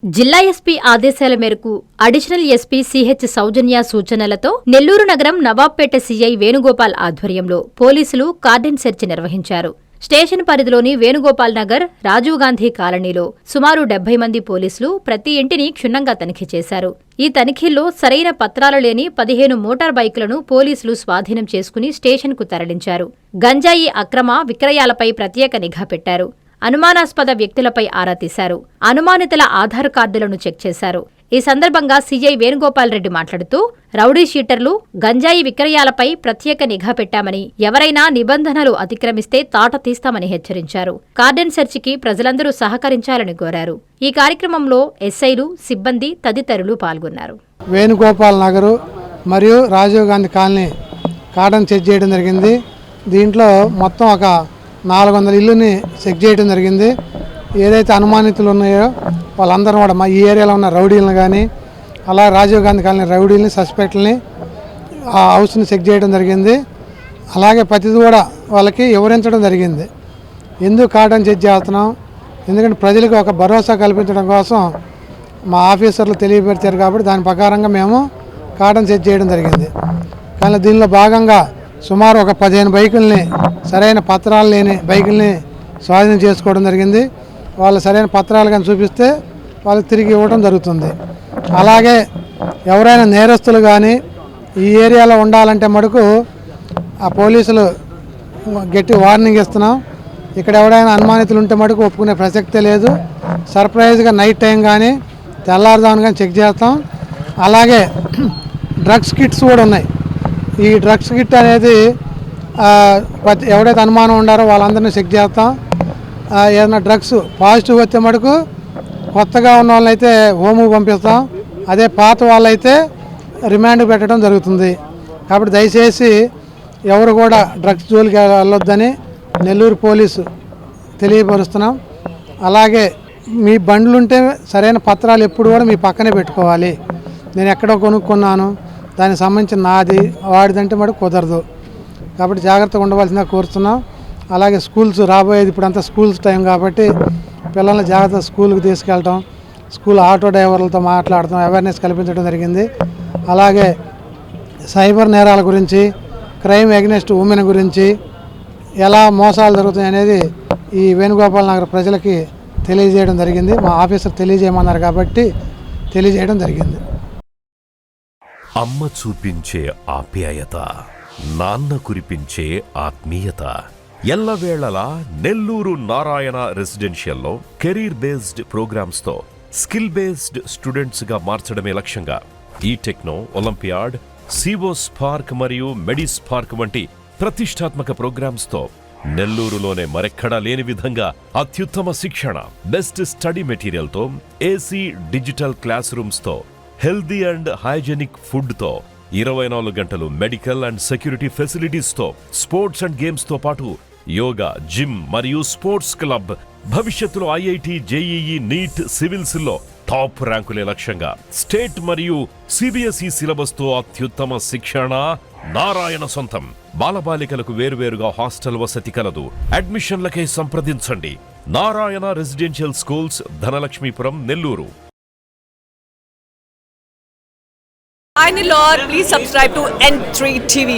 జిల్లా ఎస్పీ ఆదేశాల మేరకు అడిషనల్ ఎస్పీ సిహెచ్ సౌజన్య సూచనలతో నెల్లూరు నగరం నవాబ్పేట సీఐ వేణుగోపాల్ ఆధ్వర్యంలో పోలీసులు కార్డన్ సెర్చ్ నిర్వహించారు. స్టేషన్ పరిధిలోని వేణుగోపాల్ నగర్, రాజీవ్ గాంధీ కాలనీలో సుమారు 70 మంది పోలీసులు ప్రతి ఇంటిని క్షుణ్ణంగా తనిఖీ చేశారు. ఈ తనిఖీల్లో సరైన పత్రాలు లేని 15 మోటార్ బైకులను పోలీసులు స్వాధీనం చేసుకుని స్టేషన్కు తరలించారు. గంజాయి అక్రమ విక్రయాలపై ప్రత్యేక నిఘా పెట్టారు. అనుమానాస్పద వ్యక్తులపై ఆరా తీశారు. అనుమానితుల ఆధార్ కార్డులను చెక్ చేశారు. ఈ సందర్భంగా సీఐ వేణుగోపాల్ రెడ్డి మాట్లాడుతూ, రౌడీ షీటర్లు, గంజాయి విక్రయాలపై ప్రత్యేక నిఘా పెట్టామని, ఎవరైనా నిబంధనలు అతిక్రమిస్తే తాట తీస్తామని హెచ్చరించారు. కార్డన్ సెర్చికి ప్రజలందరూ సహకరించాలని కోరారు. ఈ కార్యక్రమంలో ఎస్ఐలు, సిబ్బంది తదితరులు పాల్గొన్నారు. వేణుగోపాల్ నగరు మరియు Rajiv Gandhi colony cordon check చేయడం జరిగింది. దీంట్లో మొత్తం ఒక 400 ఇల్లుని చెక్ చేయడం జరిగింది. ఏదైతే అనుమానితులు ఉన్నాయో వాళ్ళందరూ కూడా మా ఈ ఏరియాలో ఉన్న రౌడీలను కానీ, అలా రాజీవ్ గాంధీ కాలనీ రౌడీలని, సస్పెక్ట్లని ఆ హౌస్ని చెక్ చేయడం జరిగింది. అలాగే ప్రతిదీ కూడా వాళ్ళకి వివరించడం జరిగింది. ఎందుకు కార్డన్ చెక్ చేస్తున్నాం, ఎందుకంటే ప్రజలకు ఒక భరోసా కల్పించడం కోసం మా ఆఫీసర్లు తెలియపరిచారు కాబట్టి దాని ప్రకారంగా మేము కార్డన్ చెక్ చేయడం జరిగింది. కానీ దీనిలో భాగంగా సుమారు ఒక 15 బైకుల్ని, సరైన పత్రాలు లేని బైకుల్ని స్వాధీనం చేసుకోవడం జరిగింది. వాళ్ళు సరైన పత్రాలు కానీ చూపిస్తే వాళ్ళకి తిరిగి ఇవ్వడం జరుగుతుంది. అలాగే ఎవరైనా నేరస్తులు కానీ ఈ ఏరియాలో ఉండాలంటే మటుకు ఆ పోలీసులు గట్టి వార్నింగ్ ఇస్తున్నాం. ఇక్కడ ఎవరైనా అనుమానితులు ఉంటే మటుకు ఒప్పుకునే ప్రసక్తే లేదు. సర్ప్రైజ్గా నైట్ టైం కానీ తెల్లారుదామని కానీ చెక్ చేస్తాం. అలాగే డ్రగ్స్ కిట్స్ కూడా ఉన్నాయి. ఈ డ్రగ్స్ కిట్ అనేది ఎవరైతే అనుమానం ఉండారో వాళ్ళందరినీ చెక్ చేస్తాం. ఏదైనా డ్రగ్స్ పాజిటివ్ వస్తే మటుకు కొత్తగా ఉన్న వాళ్ళైతే హోముకు పంపిస్తాం. అదే పాత వాళ్ళైతే రిమాండ్ పెట్టడం జరుగుతుంది. కాబట్టి దయచేసి ఎవరు కూడా డ్రగ్స్ జోలికి వెళ్ళొద్దని నెల్లూరు పోలీసు తెలియపరుస్తున్నాం. అలాగే మీ బండ్లుంటే సరైన పత్రాలు ఎప్పుడు కూడా మీ పక్కనే పెట్టుకోవాలి. నేను ఎక్కడో కొనుక్కున్నాను, దానికి సంబంధించిన నాది వాడిదంటే మటుకు కుదరదు. కాబట్టి జాగ్రత్తగా ఉండవలసిందిగా కోరుతున్నాం. అలాగే స్కూల్స్ రాబోయేది, ఇప్పుడంతా స్కూల్స్ టైం కాబట్టి పిల్లల్ని జాగ్రత్తగా స్కూల్కి తీసుకెళ్ళటం, స్కూల్ ఆటో డ్రైవర్లతో మాట్లాడటం, అవేర్నెస్ కల్పించడం జరిగింది. అలాగే సైబర్ నేరాల గురించి, క్రైమ్ అగెనిస్ట్ ఉమెన్ గురించి, ఎలా మోసాలు జరుగుతాయి అనేది ఈ వేణుగోపాల్ నగర్ ప్రజలకి తెలియజేయడం జరిగింది. మా ఆఫీసర్ తెలియజేయమన్నారు కాబట్టి తెలియజేయడం జరిగింది. అమ్మ చూపించే ఆప్యాయత, నాన్న కురిపించే ఆత్మీయత, ఎల్లవేళలా నెల్లూరు నారాయణ రెసిడెన్షియల్లో కెరీర్ బేస్డ్ ప్రోగ్రామ్స్ తో స్కిల్ బేస్డ్ స్టూడెంట్స్ గా మార్చడమే లక్ష్యంగా ఈ టెక్నో, ఒలింపియాడ్, సివో స్పార్క్ మరియు మెడి స్పార్క్ వంటి ప్రతిష్టాత్మక ప్రోగ్రామ్స్ తో నెల్లూరులోనే మరెక్కడా లేని విధంగా అత్యుత్తమ శిక్షణ, బెస్ట్ స్టడీ మెటీరియల్ తో, ఏసీ డిజిటల్ క్లాస్ రూమ్స్ తో, హెల్దీ అండ్ హైజెనిక్ ఫుడ్ తో, 24 గంటలు మెడికల్ అండ్ సెక్యూరిటీ ఫెసిలిటీస్ తో, స్పోర్ట్స్ అండ్ గేమ్స్ తో పాటు యోగా, జిమ్ మరియు స్పోర్ట్స్ క్లబ్, భవిష్యత్తులో ఐఐటి, జేఈఈ, నీట్, సివిల్స్ లో టాప్ ర్యాంకులే లక్ష్యంగా స్టేట్ మరియు సిబిఎస్ఈ సిలబస్ తో అత్యుత్తమ శిక్షణ నారాయణ సొంతం. బాలబాలికలకు వేరువేరుగా హాస్టల్ వసతి కలదు. అడ్మిషన్లకై సంప్రదించండి. Narayana residential schools, Dhanalakshmipuram, Nellore. Hi Nilor, please subscribe to N3 TV.